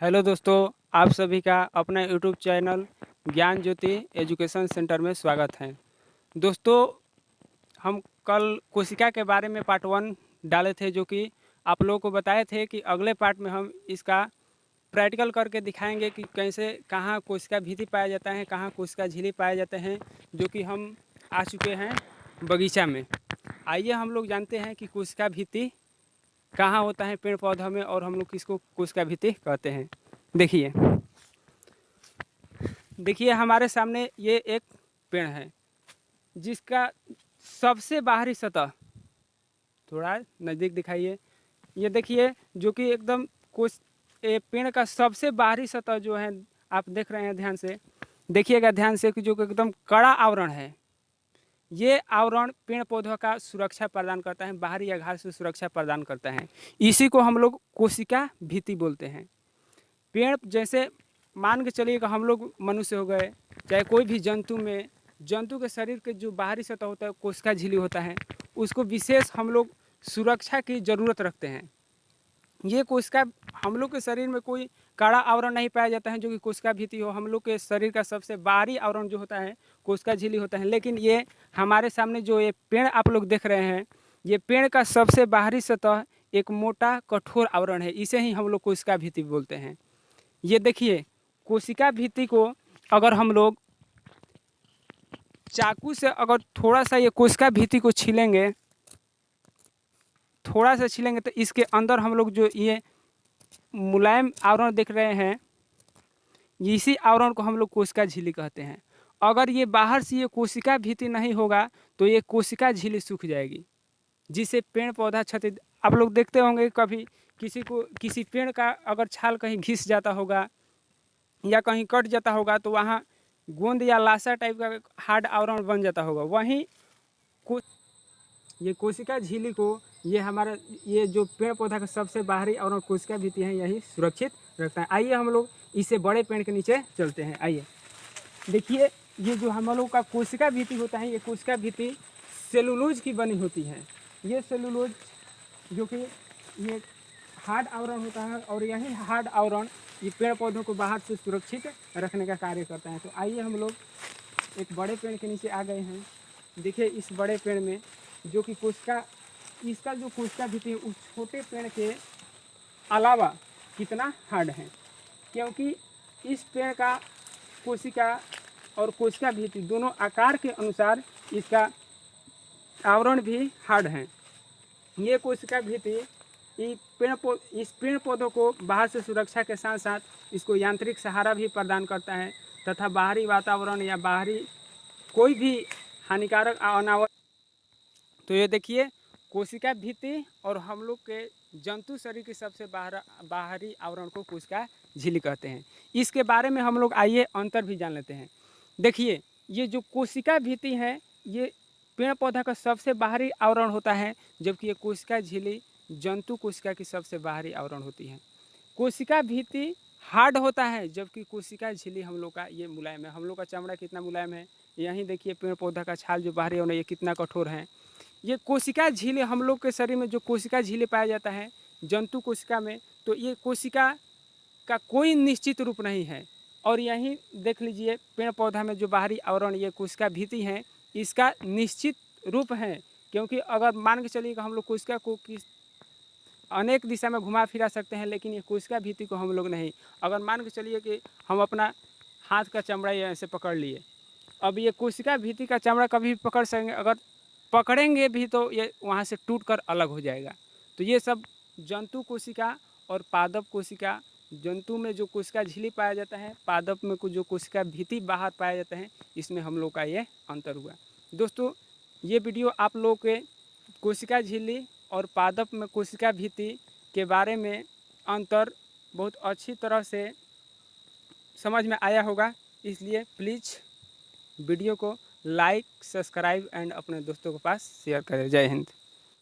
Hello दोस्तों, आप सभी का अपना यूट्यूब चैनल ज्ञान ज्योति एजुकेशन सेंटर में स्वागत है। दोस्तों, हम कल कोशिका के बारे में पार्ट 1 डाले थे, जो कि आप लोगों को बताए थे कि अगले पार्ट में हम इसका प्रैक्टिकल करके दिखाएंगे कि कैसे कहाँ कोशिका भित्ति पाया जाता है, कहाँ कोशिका झिल्ली पाए जाते हैं, जो कि हम आ चुके हैं बगीचा में। आइए हम लोग जानते हैं कि कोशिका भित्ति कहाँ होता है पेड़ पौधों में, और हम लोग किसको कोशिका भित्ति कहते हैं। देखिए हमारे सामने ये एक पेड़ है, जिसका सबसे बाहरी सतह, थोड़ा नज़दीक दिखाइए, ये देखिए, जो कि एकदम कुछ पेड़ का सबसे बाहरी सतह जो है, आप देख रहे हैं, ध्यान से देखिएगा, ध्यान से, कि जो कि एकदम कड़ा आवरण है। ये आवरण पेड़ पौधों का सुरक्षा प्रदान करता है, बाहरी आघात से सुरक्षा प्रदान करता है। इसी को हम लोग कोशिका भित्ति बोलते हैं। पेड़ जैसे मान के चलिए कि हम लोग मनुष्य हो गए, चाहे कोई भी जंतु के शरीर के जो बाहरी सतह होता है, कोशिका झिल्ली होता है, उसको विशेष हम लोग सुरक्षा की ज़रूरत रखते हैं। ये कोशिका, हम लोग के शरीर में कोई कड़ा आवरण नहीं पाया जाता है जो कि कोशिका भित्ति हो। हम लोग के शरीर का सबसे बाहरी आवरण जो होता है कोशिका झिल्ली होता है। लेकिन ये हमारे सामने जो ये पेड़ आप लोग देख रहे हैं, ये पेड़ का सबसे बाहरी सतह एक मोटा कठोर आवरण है। इसे ही हम लोग कोशिका भित्ति बोलते हैं। ये देखिए, कोशिका भित्ति को अगर हम लोग चाकू से अगर थोड़ा सा ये कोशिका भित्ति को छीलेंगे, थोड़ा सा छीलेंगे, तो इसके अंदर हम लोग जो ये मुलायम आवरण देख रहे हैं, इसी आवरण को हम लोग कोशिका झिल्ली कहते हैं। अगर ये बाहर से ये कोशिका भित्ति नहीं होगा तो ये कोशिका झिल्ली सूख जाएगी, जिससे पेड़ पौधा क्षति। आप लोग देखते होंगे कभी किसी पेड़ का अगर छाल कहीं घिस जाता होगा या कहीं कट जाता होगा, तो वहाँ गोंद या लाशा टाइप का हार्ड आवरण बन जाता होगा। वहीं ये कोशिका झिल्ली को ये जो पेड़ पौधा का सबसे बाहरी आवरण कोशिका भित्ति है, यही सुरक्षित रखता है। आइए हम लोग इससे बड़े पेड़ के नीचे चलते हैं। आइए देखिए, ये जो हम लोग का कोशिका भित्ति होता है, ये कोशिका भित्ति सेलुलोज की बनी होती है। ये सेलुलोज जो कि ये हार्ड आवरण होता है, और यही हार्ड आवरण ये पेड़ पौधों को बाहर से सुरक्षित रखने का कार्य करता है। तो आइए हम लोग एक बड़े पेड़ के नीचे आ गए हैं। देखिए, इस बड़े पेड़ में जो कि इसका जो कोशिका भित्ति है, उस छोटे पेड़ के अलावा कितना हार्ड है, क्योंकि इस पेड़ का कोशिका और कोशिका भित्ति दोनों आकार के अनुसार इसका आवरण भी हार्ड है। ये कोशिका भित्ति इस पेड़ पौधों को बाहर से सुरक्षा के साथ साथ इसको यांत्रिक सहारा भी प्रदान करता है, तथा बाहरी वातावरण या बाहरी कोई भी हानिकारक अनावरण। तो ये देखिए, कोशिका भित्ति और हम लोग के जंतु शरीर के सबसे बाहरी आवरण को कोशिका झिल्ली कहते हैं। इसके बारे में हम लोग आइए अंतर भी जान लेते हैं। देखिए, ये जो कोशिका भित्ति है, ये पेड़ पौधा का सबसे बाहरी आवरण होता है, जबकि ये कोशिका झिल्ली जंतु कोशिका की सबसे बाहरी आवरण होती है। कोशिका भित्ति हार्ड होता है, जबकि कोशिका झिल्ली हम लोग का ये मुलायम है। हम लोग का चमड़ा कितना मुलायम है, यहीं देखिए, पेड़ पौधा का छाल जो बाहरी आवरण ये कितना कठोर है। ये कोशिका झिल्ली हम लोग के शरीर में जो कोशिका झिल्ली पाया जाता है जंतु कोशिका में, तो ये कोशिका का कोई निश्चित रूप नहीं है। और यहीं देख लीजिए, पेड़ पौधा में जो बाहरी आवरण ये कोशिका भित्ति है, इसका निश्चित रूप है। क्योंकि अगर मान के चलिए कि हम लोग कोशिका को अनेक दिशा में घुमा फिरा सकते हैं, लेकिन ये कोशिका भित्ति को हम लोग नहीं। अगर मान के चलिए कि हम अपना हाथ का चमड़ा ऐसे पकड़ लिए, अब ये कोशिका भित्ति का चमड़ा कभी भी पकड़ सकेंगे, अगर पकड़ेंगे भी तो ये वहाँ से टूट कर अलग हो जाएगा। तो ये सब जंतु कोशिका और पादप कोशिका, जंतु में जो कोशिका झिल्ली पाया जाता है, पादप में जो कोशिका भित्ति बाहर पाया जाता है, इसमें हम लोग का ये अंतर हुआ। दोस्तों, ये वीडियो आप लोगों के कोशिका झिल्ली और पादप में कोशिका भित्ति के बारे में अंतर बहुत अच्छी तरह से समझ में आया होगा। इसलिए प्लीज़ वीडियो को लाइक, सब्सक्राइब एंड अपने दोस्तों के पास शेयर करें। जय हिंद।